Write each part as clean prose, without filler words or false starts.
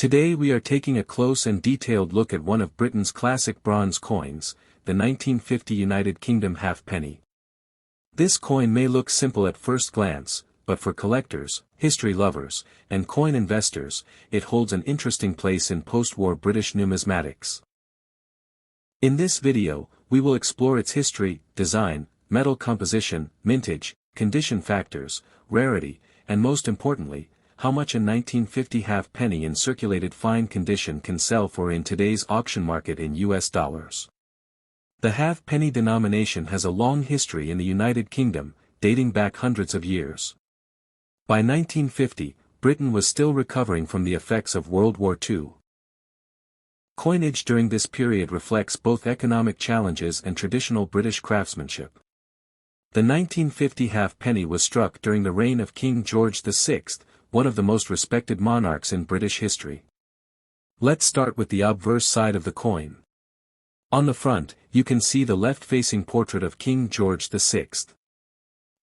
Today we are taking a close and detailed look at one of Britain's classic bronze coins, the 1950 United Kingdom halfpenny. This coin may look simple at first glance, but for collectors, history lovers, and coin investors, it holds an interesting place in post-war British numismatics. In this video, we will explore its history, design, metal composition, mintage, condition factors, rarity, and most importantly, how much a 1950 halfpenny in circulated fine condition can sell for in today's auction market in US dollars. The halfpenny denomination has a long history in the United Kingdom, dating back hundreds of years. By 1950, Britain was still recovering from the effects of World War II. Coinage during this period reflects both economic challenges and traditional British craftsmanship. The 1950 halfpenny was struck during the reign of King George VI, one of the most respected monarchs in British history. Let's start with the obverse side of the coin. On the front, you can see the left-facing portrait of King George VI.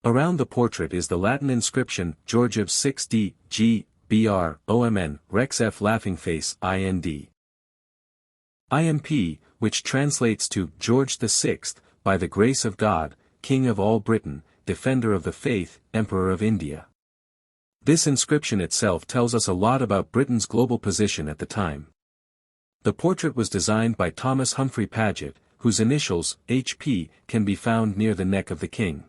Around the portrait is the Latin inscription, Georgius 6d, G, Br, OMN, Rex F laughing face, IND. IMP, which translates to, George VI, by the grace of God, King of all Britain, Defender of the Faith, Emperor of India. This inscription itself tells us a lot about Britain's global position at the time. The portrait was designed by Thomas Humphrey Paget, whose initials, HP, can be found near the neck of the king.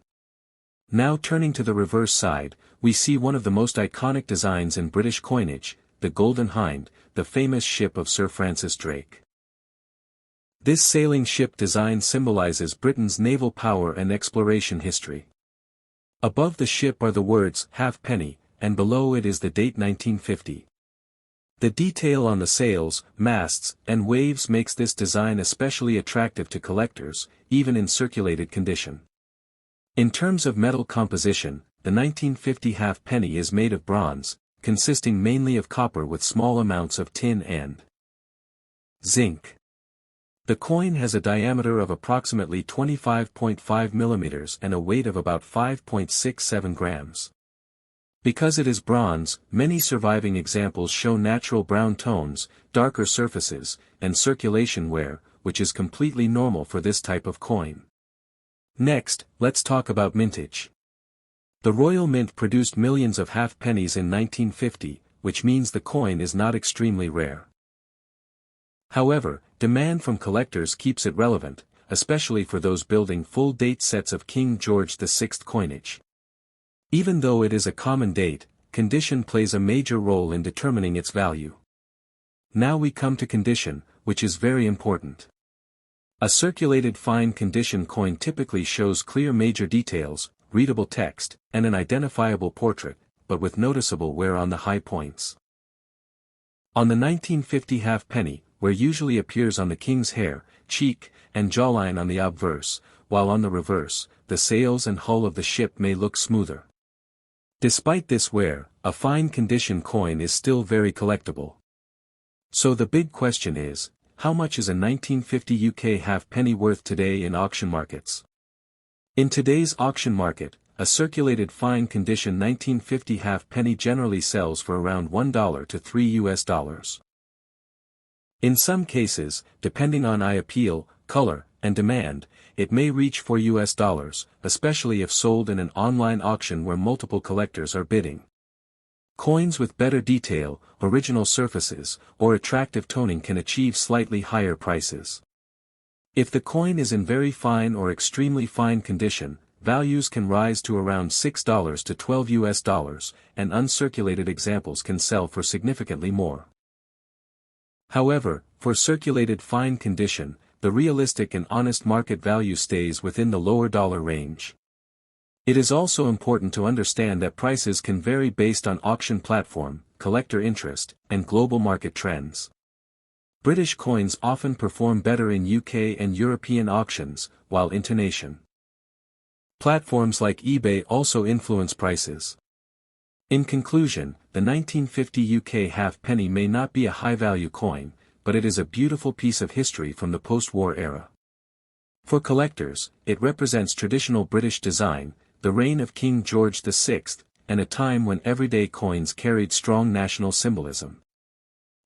Now turning to the reverse side, we see one of the most iconic designs in British coinage, the Golden Hind, the famous ship of Sir Francis Drake. This sailing ship design symbolizes Britain's naval power and exploration history. Above the ship are the words, halfpenny, and below it is the date 1950. The detail on the sails, masts, and waves makes this design especially attractive to collectors, even in circulated condition. In terms of metal composition, the 1950 halfpenny is made of bronze, consisting mainly of copper with small amounts of tin and zinc. The coin has a diameter of approximately 25.5 mm and a weight of about 5.67 grams. Because it is bronze, many surviving examples show natural brown tones, darker surfaces, and circulation wear, which is completely normal for this type of coin. Next, let's talk about mintage. The Royal Mint produced millions of halfpennies in 1950, which means the coin is not extremely rare. However, demand from collectors keeps it relevant, especially for those building full date sets of King George VI coinage. Even though it is a common date, condition plays a major role in determining its value. Now we come to condition, which is very important. A circulated fine condition coin typically shows clear major details, readable text, and an identifiable portrait, but with noticeable wear on the high points. On the 1950 halfpenny, where usually appears on the king's hair, cheek, and jawline on the obverse, while on the reverse, the sails and hull of the ship may look smoother. Despite this wear, a fine condition coin is still very collectible. So the big question is, how much is a 1950 UK halfpenny worth today in auction markets? In today's auction market, a circulated fine condition 1950 halfpenny generally sells for around $1 to $3. In some cases, depending on eye appeal, color, and demand, it may reach $4, especially if sold in an online auction where multiple collectors are bidding. Coins with better detail, original surfaces, or attractive toning can achieve slightly higher prices. If the coin is in very fine or extremely fine condition, values can rise to around $6 to $12, and uncirculated examples can sell for significantly more. However, for circulated fine condition, the realistic and honest market value stays within the lower dollar range. It is also important to understand that prices can vary based on auction platform, collector interest, and global market trends. British coins often perform better in UK and European auctions, while international platforms like eBay also influence prices. In conclusion, the 1950 UK halfpenny may not be a high-value coin, but it is a beautiful piece of history from the post-war era. For collectors, it represents traditional British design, the reign of King George VI, and a time when everyday coins carried strong national symbolism.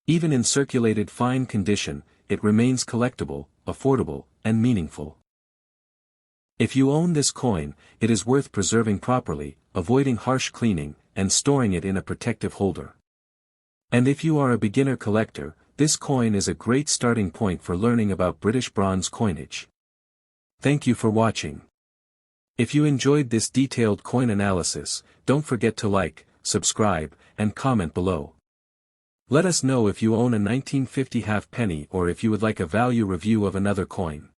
Even in circulated fine condition, it remains collectible, affordable, and meaningful. If you own this coin, it is worth preserving properly, avoiding harsh cleaning, and storing it in a protective holder. And if you are a beginner collector, this coin is a great starting point for learning about British bronze coinage. Thank you for watching. If you enjoyed this detailed coin analysis, don't forget to like, subscribe, and comment below. Let us know if you own a 1950 halfpenny or if you would like a value review of another coin.